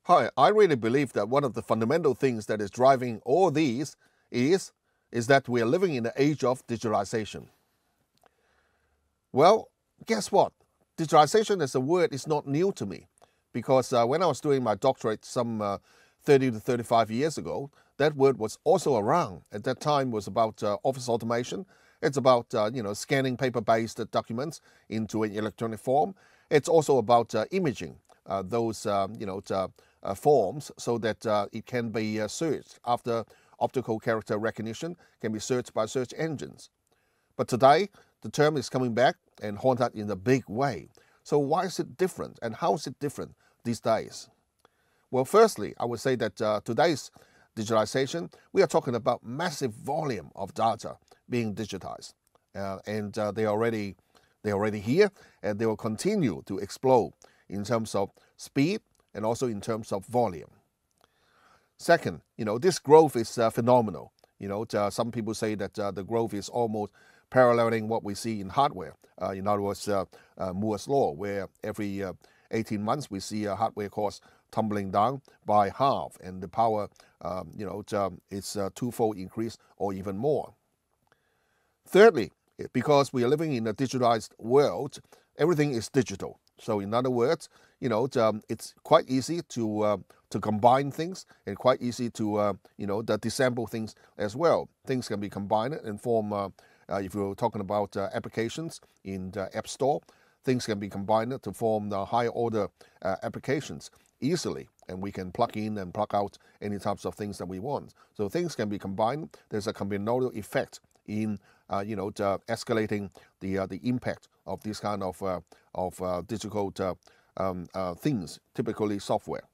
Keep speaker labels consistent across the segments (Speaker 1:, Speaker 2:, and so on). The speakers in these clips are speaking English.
Speaker 1: Hi, I really believe that one of the fundamental things that is driving all these is that we are living in the age of digitalization. Well, guess what? Digitalization as a word is not new to me because when I was doing my doctorate some 30 to 35 years ago, that word was also around. At that time was about office automation. It's about scanning paper-based documents into an electronic form. It's also about imaging those forms so that it can be searched after optical character recognition can be searched by search engines. But today, the term is coming back and haunted in a big way. So why is it different, and how is it different these days? Well, firstly, I would say that today's digitalization, we are talking about massive volume of data being digitized, and they're already here, and they will continue to explode in terms of speed and also in terms of volume. Second, this growth is phenomenal. Some people say that the growth is almost paralleling what we see in hardware. In other words, Moore's law, where every 18 months we see hardware costs tumbling down by half, and the power, it's a twofold increase or even more. Thirdly, because we are living in a digitalized world, everything is digital. So in other words, it's quite easy to combine things, and quite easy to disassemble things as well. Things can be combined and form. If you're talking about applications in the App Store, things can be combined to form the higher order applications easily, and we can plug in and plug out any types of things that we want. So things can be combined. There's a combinatorial effect in escalating the impact of this kind of digital things, typically software.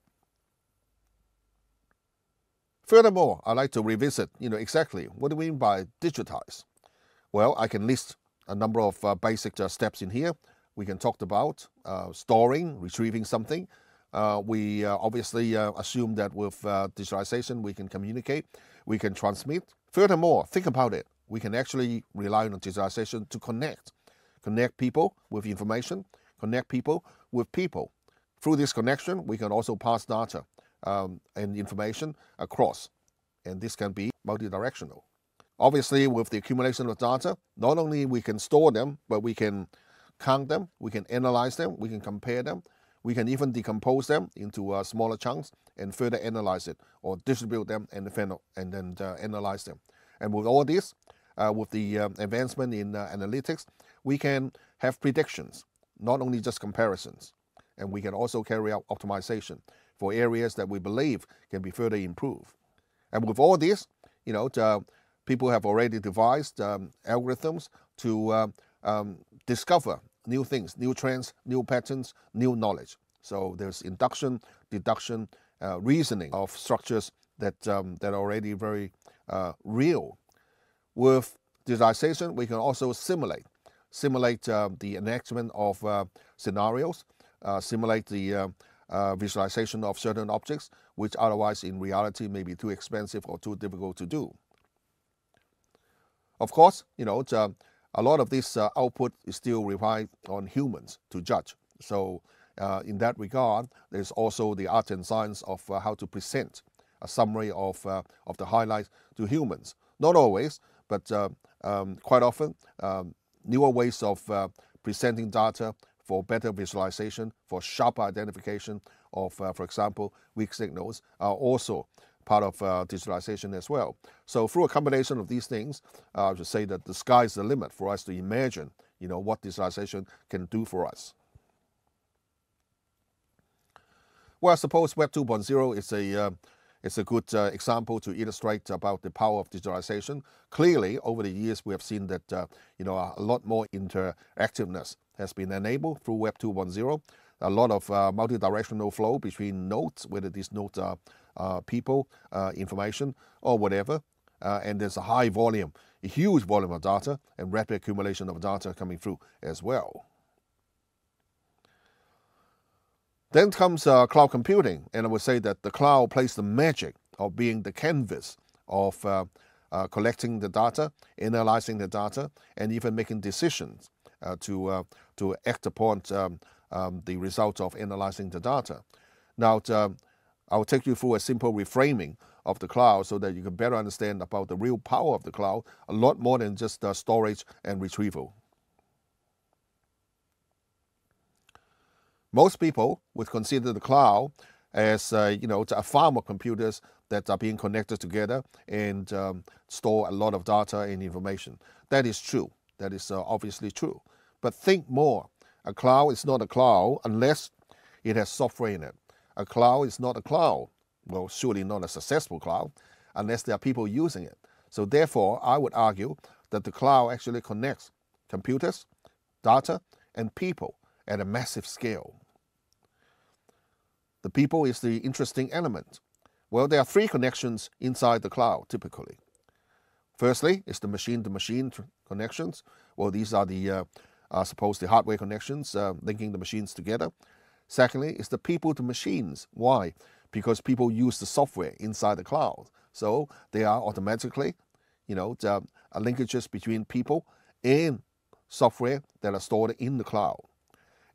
Speaker 1: Furthermore, I'd like to revisit, exactly what do we mean by digitize? Well, I can list a number of basic steps in here. We can talk about storing, retrieving something. We obviously assume that with digitalization we can communicate, we can transmit. Furthermore, think about it. We can actually rely on digitalization to connect people with information, connect people with people. Through this connection, we can also pass data and information across, and this can be multidirectional. Obviously, with the accumulation of data, not only we can store them, but we can count them, we can analyze them, we can compare them, we can even decompose them into smaller chunks and further analyze it, or distribute them and then analyze them. And with all this, with the advancement in analytics, we can have predictions, not only just comparisons. And we can also carry out optimization for areas that we believe can be further improved. And with all this, people have already devised algorithms to discover new things, new trends, new patterns, new knowledge. So there's induction, deduction, reasoning of structures that are already very real. With digitalization, we can also simulate the enactment of scenarios, simulate the visualization of certain objects, which otherwise in reality may be too expensive or too difficult to do. Of course, a lot of this output is still relied on humans to judge. So in that regard, there's also the art and science of how to present a summary of the highlights to humans. Not always, but quite often, newer ways of presenting data for better visualization, for sharper identification of, for example, weak signals are also part of digitalization as well. So through a combination of these things, I would say that the sky is the limit for us to imagine, what digitalization can do for us. Well, I suppose Web 2.0 is a good example to illustrate about the power of digitalization. Clearly, over the years, we have seen that a lot more interactiveness has been enabled through Web 2.0. A lot of multi-directional flow between nodes, whether these nodes are people, information, or whatever. And there's a huge volume of data, and rapid accumulation of data coming through as well. Then comes cloud computing, and I would say that the cloud plays the magic of being the canvas of collecting the data, analyzing the data, and even making decisions to act upon the results of analyzing the data. Now, I'll take you through a simple reframing of the cloud so that you can better understand about the real power of the cloud, a lot more than just storage and retrieval. Most people would consider the cloud as a farm of computers that are being connected together and store a lot of data and information. That is true. That is obviously true. But think more. A cloud is not a cloud unless it has software in it. A cloud is not a cloud, well, surely not a successful cloud, unless there are people using it. So therefore, I would argue that the cloud actually connects computers, data, and people at a massive scale. The people is the interesting element. Well, there are three connections inside the cloud, typically. Firstly, is the machine-to-machine connections. Well, these are the the hardware connections linking the machines together. Secondly, is the people-to-machines. Why? Because people use the software inside the cloud. So they are automatically, linkages between people and software that are stored in the cloud.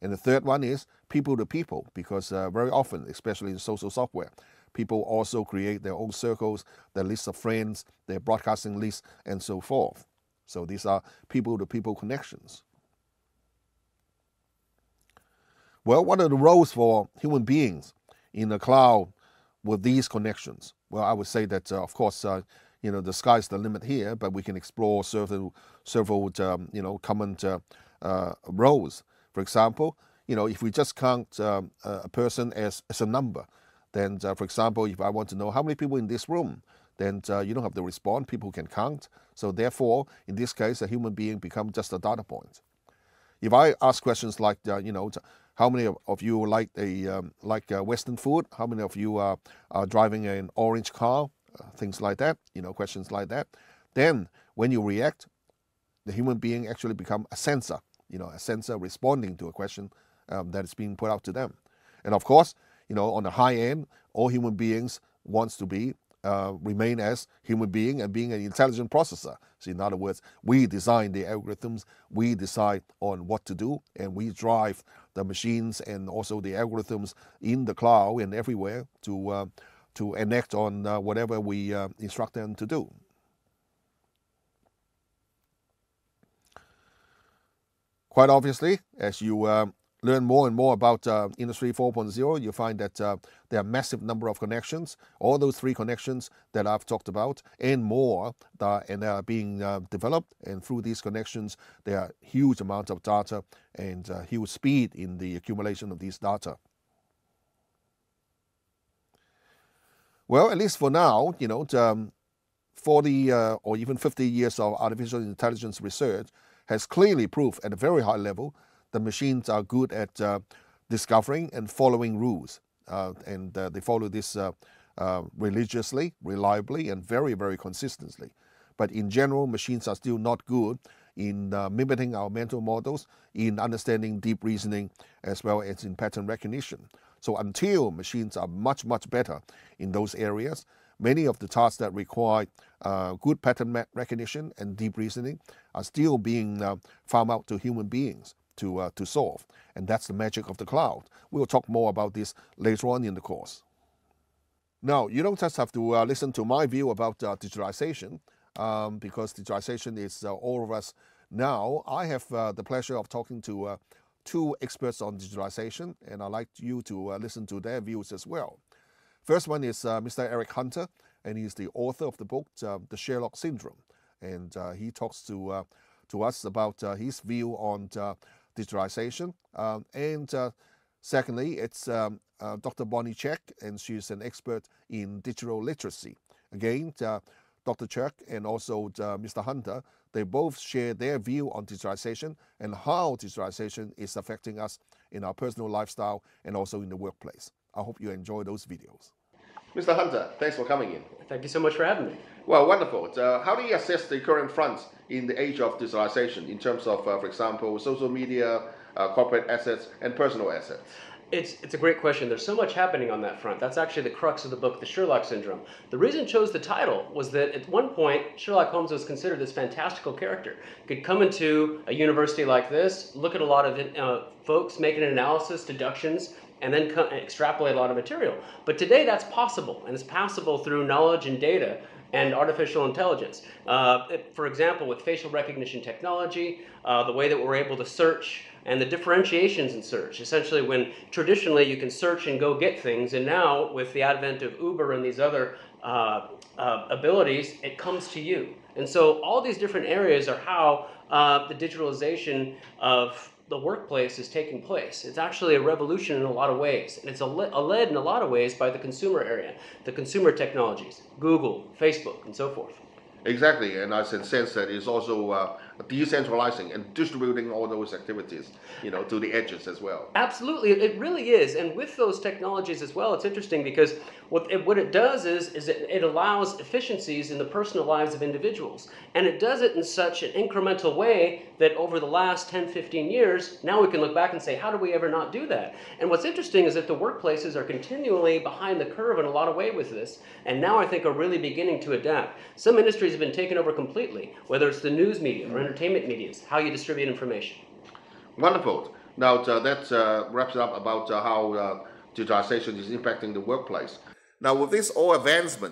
Speaker 1: And the third one is people to people, because very often, especially in social software, people also create their own circles, their lists of friends, their broadcasting lists, and so forth. So these are people to people connections. Well, what are the roles for human beings in the cloud with these connections? Well, I would say that, of course, the sky's the limit here, but we can explore several common roles. For example, if we just count a person as a number, then, for example, if I want to know how many people in this room, then you don't have to respond. People can count. So therefore, in this case, a human being becomes just a data point. If I ask questions like, how many of you like Western food? How many of you are driving an orange car? Things like that, questions like that. Then when you react, the human being actually becomes a sensor, a sensor responding to a question that is being put out to them. And of course, on the high end, all human beings wants to be remain as human being and being an intelligent processor. So in other words, we design the algorithms, we decide on what to do, and we drive the machines and also the algorithms in the cloud and everywhere to enact on whatever we instruct them to do. Quite obviously, as you learn more and more about Industry 4.0, you find that there are a massive number of connections, all those three connections that I've talked about, and more, and they are being developed. And through these connections, there are huge amounts of data and huge speed in the accumulation of these data. Well, at least for now, 40 or even 50 years of artificial intelligence research has clearly proved at a very high level the machines are good at discovering and following rules. And they follow this religiously, reliably, and very, very consistently. But in general, machines are still not good in mimicking our mental models, in understanding deep reasoning, as well as in pattern recognition. So until machines are much, much better in those areas, many of the tasks that require good pattern recognition and deep reasoning are still being farmed out to human beings to solve. And that's the magic of the cloud. We'll talk more about this later on in the course. Now, you don't just have to listen to my view about digitalization, because digitalization is all of us now. I have the pleasure of talking to two experts on digitalization, and I'd like you to listen to their views as well. First one is Mr. Eric Hunter, and he's the author of the book, The Sherlock Syndrome. And he talks to us about his view on digitalization. And secondly, it's Dr. Bonnie Check, and she's an expert in digital literacy. Again, Dr. Check and also Mr. Hunter, they both share their view on digitalization and how digitalization is affecting us in our personal lifestyle and also in the workplace. I hope you enjoy those videos. Mr. Hunter, thanks for coming in.
Speaker 2: Thank you so much for having me.
Speaker 1: Well, wonderful. How do you assess the current trends in the age of digitalization in terms of, for example, social media, corporate assets, and personal assets?
Speaker 2: It's a great question. There's so much happening on that front. That's actually the crux of the book, The Sherlock Syndrome. The reason I chose the title was that at one point, Sherlock Holmes was considered this fantastical character. He could come into a university like this, look at a lot of folks making an analysis, deductions, and then extrapolate a lot of material. But today that's possible, and it's possible through knowledge and data and artificial intelligence. For example, with facial recognition technology, the way that we're able to search and the differentiations in search. Essentially, when traditionally you can search and go get things, and now with the advent of Uber and these other abilities, it comes to you. And so all these different areas are how the digitalization of the workplace is taking place. It's actually a revolution in a lot of ways, and it's led in a lot of ways by the consumer area, the consumer technologies, Google, Facebook, and so forth.
Speaker 1: Exactly, and as in sense that it's also decentralizing and distributing all those activities, to the edges as well.
Speaker 2: Absolutely, it really is. And with those technologies as well, it's interesting because what it does is it allows efficiencies in the personal lives of individuals. And it does it in such an incremental way that over the last 10, 15 years, now we can look back and say, how do we ever not do that? And what's interesting is that the workplaces are continually behind the curve in a lot of ways with this, and now I think are really beginning to adapt. Some industries have been taken over completely, whether it's the news media or entertainment medias, how you distribute information.
Speaker 1: Wonderful. Now that wraps it up about how digitalization is impacting the workplace. Now with this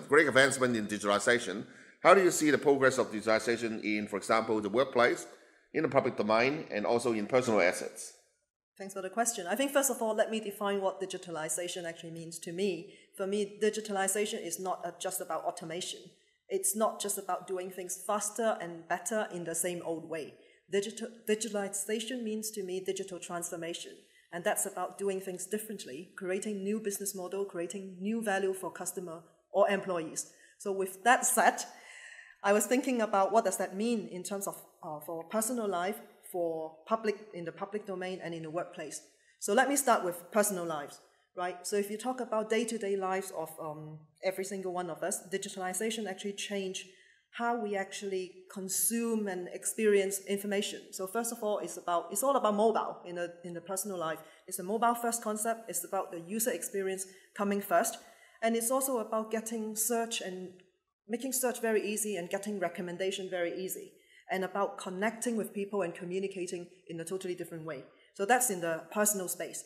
Speaker 1: great advancement in digitalization, how do you see the progress of digitalization in, for example, the workplace, in the public domain, and also in personal assets?
Speaker 3: Thanks for the question. I think first of all, let me define what digitalization actually means to me. For me, digitalization is not just about automation. It's not just about doing things faster and better in the same old way. Digitalization means to me digital transformation. And that's about doing things differently, creating new business model, creating new value for customer or employees. So with that said, I was thinking about what does that mean in terms of for personal life, in the public domain and in the workplace. So let me start with personal lives, right? So if you talk about day-to-day lives of every single one of us, digitalization actually changed how we actually consume and experience information. So first of all, it's all about mobile in the personal life. It's a mobile first concept. It's about the user experience coming first. And it's also about getting search and making search very easy and getting recommendation very easy, and about connecting with people and communicating in a totally different way. So that's in the personal space.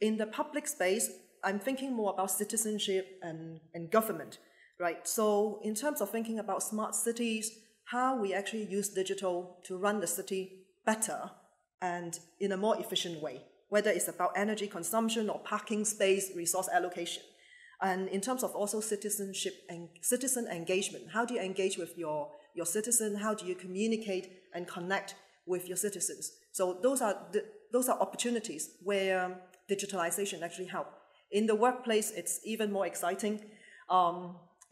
Speaker 3: In the public space, I'm thinking more about citizenship and government. Right, so in terms of thinking about smart cities, how we actually use digital to run the city better and in a more efficient way, whether it's about energy consumption or parking space, resource allocation. And in terms of also citizenship and citizen engagement, how do you engage with your citizen? How do you communicate and connect with your citizens? So those are opportunities where digitalization actually helps. In the workplace, it's even more exciting.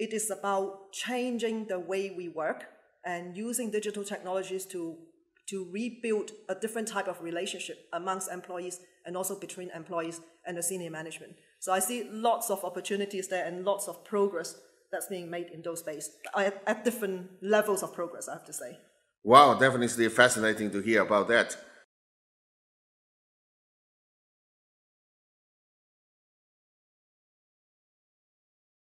Speaker 3: It is about changing the way we work and using digital technologies to rebuild a different type of relationship amongst employees and also between employees and the senior management. So I see lots of opportunities there and lots of progress that's being made in those spaces at different levels of progress, I have to say.
Speaker 1: Wow, definitely fascinating to hear about that.